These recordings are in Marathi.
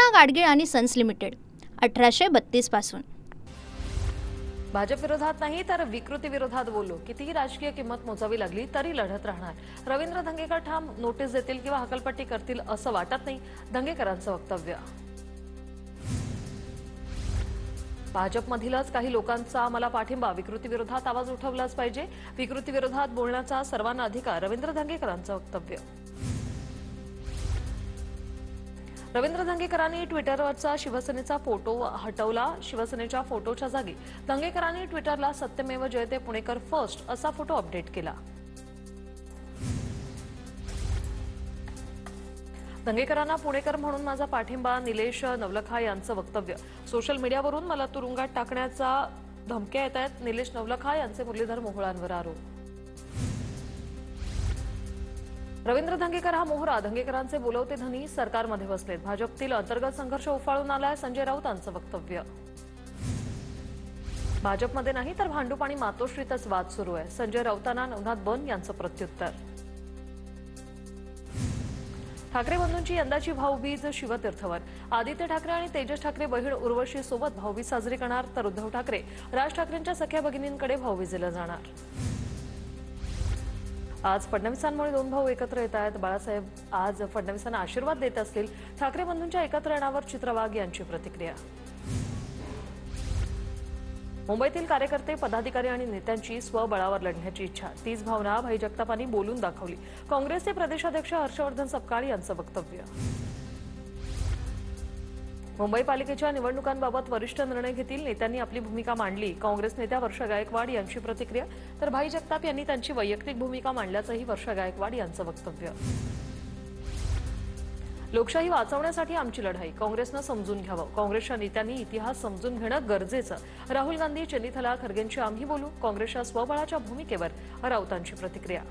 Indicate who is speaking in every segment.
Speaker 1: सुवर्णा गाडगीळ आणि सन्स लिमिटेड 1832 पासून।
Speaker 2: भाजप विरोधात नाही तर विकृती विरोधात बोललो, कितीही राजकीय किंमत मोजावी लागली तरी लढत राहणार। रवींद्र धंगेकर ठाम नोटीस देतील किंवा हकलपट्टी करतील असं वाटत नाही, धंगेकरांचं वक्तव्य। भाजपमधीलच काही लोकांचा मला पाठिंबा, विकृती विरोधात आवाज उठवलाच पाहिजे, विकृती विरोधात बोलण्याचा सर्वांना अधिकार, रवींद्र धंगेकरांचं वक्तव्य। रवींद्र धंगेकरांनी ट्विटरवरचा शिवसेनेचा फोटो हटवला। शिवसेनेच्या फोटोच्या जागी धंगेकरांनी ट्विटरला सत्यमेव जयते पुणेकर फर्स्ट असा फोटो अपडेट केला। धंगेकरांना पुणेकर म्हणून माझा पाठिंबा, निलेश नवलखा यांचं वक्तव्य। सोशल मीडियावरून मला तुरुंगात टाकण्याचा धमक्या येत आहेत, निलेश नवलखा यांचे मुरलीधर मोहोळांवर आरोप। रवींद्र धंगेकर हा मोहरा, धंगेकरांचे बोलवते धनी सरकारमध्ये बसलेत, भाजपतील अंतर्गत संघर्ष उफाळून आलाय, संजय राऊतांचं वक्तव्य। भाजपमध्ये नाही तर भांडूप आणि मातोश्रीतच वाद सुरू आहे, संजय राऊतांना नवनाथ बन यांचं प्रत्युत्तर। ठाकरे बंधूंची यंदाची भाऊबीज शिवतीर्थवर, आदित्य ठाकरे आणि तेजस ठाकरे बहीण उर्वशी सोबत भाऊबीज साजरी करणार, तर उद्धव ठाकरे राज ठाकरेंच्या सख्या भगिनींकडे भाऊबीजेला जाणार। आज फडणवीसांमुळे दोन भाऊ एकत्र येत आहेत, बाळासाहेब आज फडणवीसांना आशीर्वाद देत असतील, ठाकरे बंधूंच्या एकत्र येण्यावर चित्रा वाघ यांची प्रतिक्रिया। मुंबईतील कार्यकर्ते, पदाधिकारी आणि नेत्यांची स्वबळावर लढण्याची इच्छा, तीच भावना भाई जगतापांनी बोलून दाखवली, काँग्रेसचे प्रदेशाध्यक्ष हर्षवर्धन सपकाळ यांचं वक्तव्य। मुंबई पालिकेच्या निवडणुकांबाबत वरिष्ठ निर्णय घेतील, नेत्यांनी आपली भूमिका मांडली, काँग्रेस नेत्या वर्षा गायकवाड यांची प्रतिक्रिया, तर भाई जगताप यांनी त्यांची वैयक्तिक भूमिका मांडल्याचंही वर्षा गायकवाड यांचं वक्तव्य। लोकशाही वाचवण्यासाठी आमची लढाई, काँग्रेसनं समजून घ्यावं, काँग्रेसच्या नेत्यांनी इतिहास समजून घेणं गरजेचं, राहुल गांधी, चेन्नीथला खरगेंची आम्ही बोलू, काँग्रेसच्या स्वबळाच्या भूमिकेवर राऊतांची प्रतिक्रिया।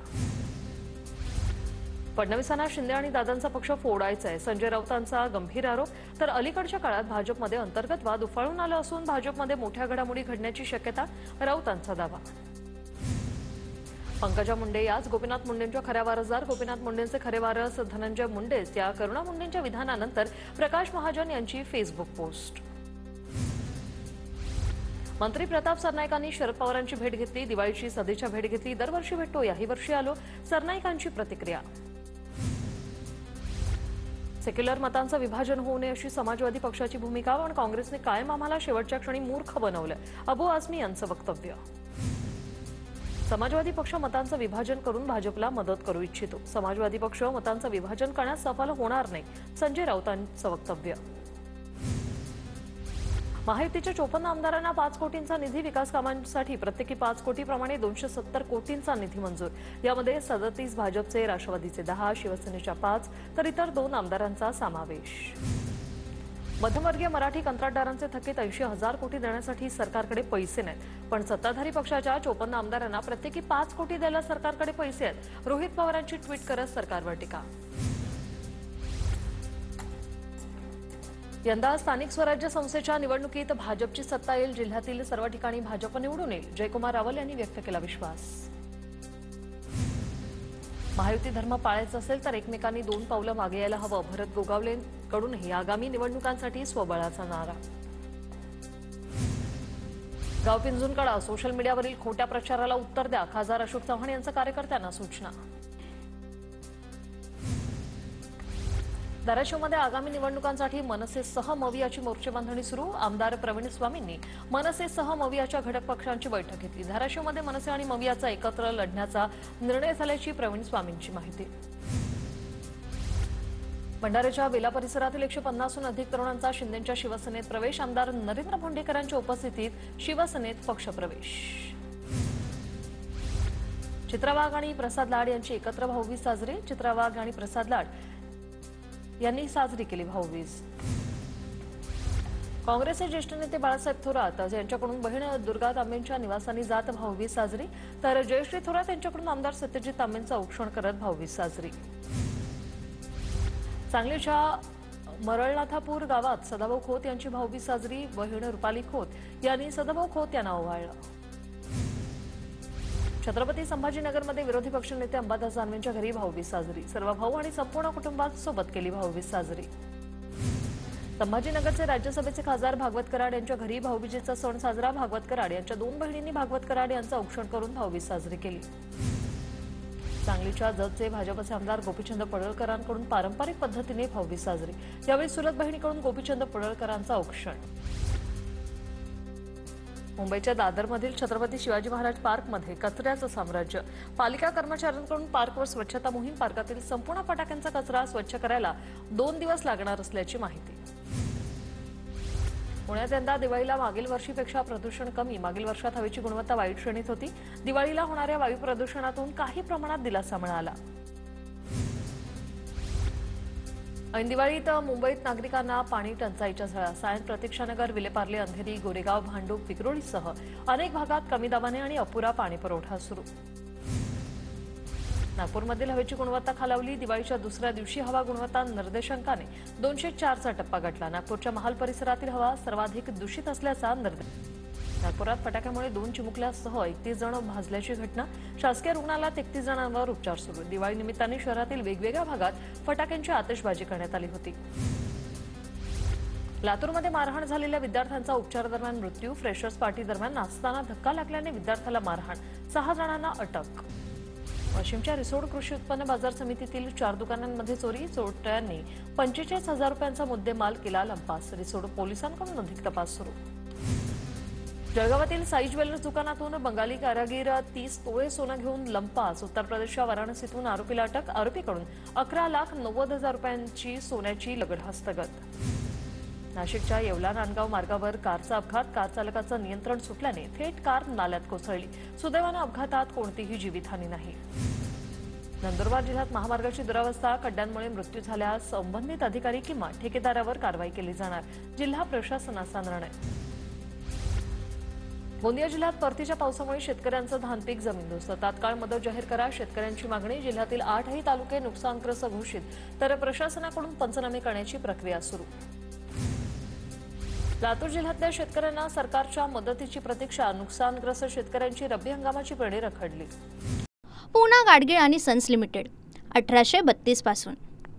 Speaker 2: फडणवीसांना शिंदे आणि दादांचा पक्ष फोडायचा आहे, संजय राऊतांचा गंभीर आरोप, तर अलीकडच्या काळात भाजपमध्ये अंतर्गत वाद उफाळून आला असून भाजपमध्ये मोठ्या घडामोडी घडण्याची शक्यता, राऊतांचा दावा। पंकजा मुंडे याच गोपीनाथ मुंडेंच्या खऱ्या वारसदार, गोपीनाथ मुंडेंचे खरे वारस धनंजय मुंडेच, या करुणा मुंडेंच्या विधानानंतर प्रकाश महाजन यांची फेसबुक पोस्ट। मंत्री प्रताप सरनाईकांनी शरद पवारांची भेट घेतली, दिवाळीची सदिच्छा भेट घेतली, दरवर्षी भेटतो याही वर्षी आलो, सरनाईकांची प्रतिक्रिया। सेक्युलर मतांचं विभाजन होऊ नये अशी समाजवादी पक्षाची भूमिका, पण काँग्रेसने कायम आम्हाला शेवटच्या क्षणी मूर्ख बनवलं, अबू आझमी यांचं वक्तव्य। समाजवादी पक्ष मतांचं विभाजन करून भाजपला मदत करू इच्छितो, समाजवादी पक्ष मतांचं विभाजन करण्यास सफल होणार नाही, संजय राऊतांचं वक्तव्य। महायुतीच्या 54 आमदारांना 5 कोटींचा निधी, विकास कामांसाठी प्रत्येकी 5 कोटीप्रमाणे 270 कोटींचा निधी मंजूर, यामध्ये 37 भाजपचे, राष्ट्रवादीचे 10, शिवसेनेच्या 5 तर इतर 2 आमदारांचा समावेश। मध्यमवर्गीय मराठी कंत्राटदारांचे थकीत 80,000 कोटी देण्यासाठी सरकारकडे पैसे नाहीत, पण सत्ताधारी पक्षाच्या 54 आमदारांना प्रत्येकी 5 कोटी द्यायला सरकारकडे पैसे आहेत, रोहित पवारांची ट्विट करत सरकारवर टीका। यंदा स्थानिक स्वराज्य संस्थेच्या निवडणुकीत भाजपची सत्ता येईल, जिल्ह्यातील सर्व ठिकाणी भाजप निवडून येईल, जयकुमार रावल यांनी व्यक्त केला विश्वास। महायुती धर्म पाळायचा असेल तर एकमेकांनी 2 पावलं मागे यायला हवं, भरत गोगावलेंकडूनही आगामी निवडणुकांसाठी स्वबळाचा नारा। गाव पिंजून काढा, सोशल मीडियावरील खोट्या प्रचाराला उत्तर द्या, खासदार अशोक चव्हाण यांचं कार्यकर्त्यांना सूचना। धाराशिवमध्ये आगामी निवडणुकांसाठी मनसेसह मवियाची मोर्चेबांधणी सुरू, आमदार प्रवीण स्वामींनी मनसेसह मवियाच्या घटक पक्षांची बैठक घेतली, धाराशिवमध्ये मनसे आणि मवियाचा एकत्र लढण्याचा निर्णय झाल्याची प्रवीण स्वामींची माहिती। भंडाऱ्याच्या बेला परिसरातील 150हून अधिक तरुणांचा शिंदेंच्या शिवसेनेत प्रवेश, आमदार नरेंद्र भोंडेकरांच्या उपस्थितीत शिवसेनेत पक्षप्रवेश। चित्रा वाघ आणि प्रसाद लाड यांची एकत्र भाऊबीज साजरी, चित्रा वाघ आणि प्रसाद लाड यांनी साजरी केली भाऊबीज। काँग्रेसचे ज्येष्ठ नेते बाळासाहेब थोरात यांच्याकडून बहीण दुर्गा तांबेंच्या निवासानी जात भाऊबीज साजरी, तर जयश्री थोरात यांच्याकडून आमदार सत्यजित तांबेंचं औक्षण करत भाऊबीज साजरी। सांगलीच्या मरळनाथापूर गावात सदाभाऊ खोत यांची भाऊबीज साजरी, बहीण रुपाली खोत यांनी सदाभाऊ खोत यांना ओवाळलं। छत्रपती संभाजीनगरमध्ये विरोधी पक्षनेते अंबादास दानवेंच्या घरी भाऊबीज साजरी, सर्व भाऊ आणि संपूर्ण कुटुंबासोबत केली भाऊबीज साजरी। संभाजीनगरचे राज्यसभेचे खासदार भागवत कराड यांच्या घरी भाऊबीजेचा सण साजरा. भागवत कराड यांच्या 2 बहिणींनी भागवत कराड यांचं औक्षण करून भाऊबीज साजरी केली. सांगलीच्या जतचे भाजपचे आमदार गोपीचंद पडळकरांकडून पारंपरिक पद्धतीने भाऊबीज साजरी. यावेळी सुरत बहिणीकडून गोपीचंद पडळकरांचं औक्षण. मुंबईच्या दादरमधील छत्रपती शिवाजी महाराज पार्कमध्ये कचऱ्याचं साम्राज्य. पालिका कर्मचाऱ्यांकडून पार्कवर स्वच्छता मोहीम. पार्कातील संपूर्ण फटाक्यांचा कचरा स्वच्छ करायला 2 दिवस लागणार असल्याची माहिती. पुण्यात यंदा दिवाळीला मागील वर्षीपेक्षा प्रदूषण कमी. मागील वर्षात हवेची गुणवत्ता वाईट श्रेणीत होती. दिवाळीला होणाऱ्या वायू प्रदूषणातून काही प्रमाणात दिलासा मिळाला. ऐन दिवाळीत मुंबईत नागरिकांना पाणी टंचाईच्या झळा. सायन, प्रतीक्षानगर, विलेपार्ले, अंधेरी, गोरेगाव, भांडूप, विक्रोळीसह अनेक भागात कमी दाबाने आणि अपुरा पाणी पुरवठा सुरू. नागपूरमधील हवेची गुणवत्ता खालावली. दिवाळीच्या दुसऱ्या दिवशी हवा गुणवत्ता निर्देशांकाने 204चा टप्पा गाठला. नागपूरच्या महाल परिसरातील हवा सर्वाधिक दूषित असल्याचा निर्देश. नागपुरात फटाक्यामुळे 2 चिमुकल्यासह 31 जण भाजल्याची घटना. शासकीय रुग्णालयात 31 जणांवर उपचार सुरू. दिवाळी निमित्ताने शहरातील वेगवेगळ्या भागात फटाक्यांची आतिषबाजी करण्यात आली होती. लातूरमध्ये मारहाण झालेल्या विद्यार्थ्यांचा उपचार दरम्यान मृत्यू. फ्रेशर्स पार्टी दरम्यान नाचताना धक्का लागल्याने विद्यार्थ्याला मारहाण. 6 जणांना अटक. वाशिमच्या रिसोड कृषी उत्पन्न बाजार समितीतील 4 दुकानांमध्ये चोरी. चोरट्यांनी 45,000 रुपयांचा मुद्देमाल केला लंपास. रिसोड पोलिसांकडून अधिक तपास सुरू. जळगावातील साई ज्वेलर्स दुकानातून बंगाली कारागीर 30 तोळे सोनं घेऊन लंपास. उत्तर प्रदेशच्या वाराणसीतून आरोपीला अटक. आरोपीकडून 11,90,000 रुपयांची सोन्याची लगड हस्तगत. नाशिकच्या येवला नांदगाव मार्गावर कारचा अपघात. कार चालकाचं नियंत्रण सुटल्याने थेट कार नाल्यात कोसळली. सुदैवानं अपघातात कोणतीही जीवितहानी नाही. नंदुरबार जिल्ह्यात महामार्गाची दुरावस्था. खड्ड्यांमुळे मृत्यू झाल्यास संबंधित अधिकारी किंवा ठेकेदारावर कारवाई केली जाणार. जिल्हा प्रशासनाचा निर्णय. गोंदिया जिल्ह्यात परतीच्या पावसामुळे शेतकऱ्यांचं धानपीक जमीनदोस्त. तात्काळ मदत जाहीर करा, शेतकऱ्यांची मागणी. जिल्ह्यातील 8ही तालुके नुकसानग्रस्त घोषित, तर प्रशासनाकडून पंचनामे करण्याची प्रक्रिया सुरू. लातूर जिल्ह्यातल्या शेतकऱ्यांना सरकारच्या मदतीची प्रतीक्षा. नुकसानग्रस्त शेतकऱ्यांची रब्बी हंगामाची पेरणी रखडली.
Speaker 1: पूना गाडगीळ आणि सन्स लिमिटेड 1832 पासून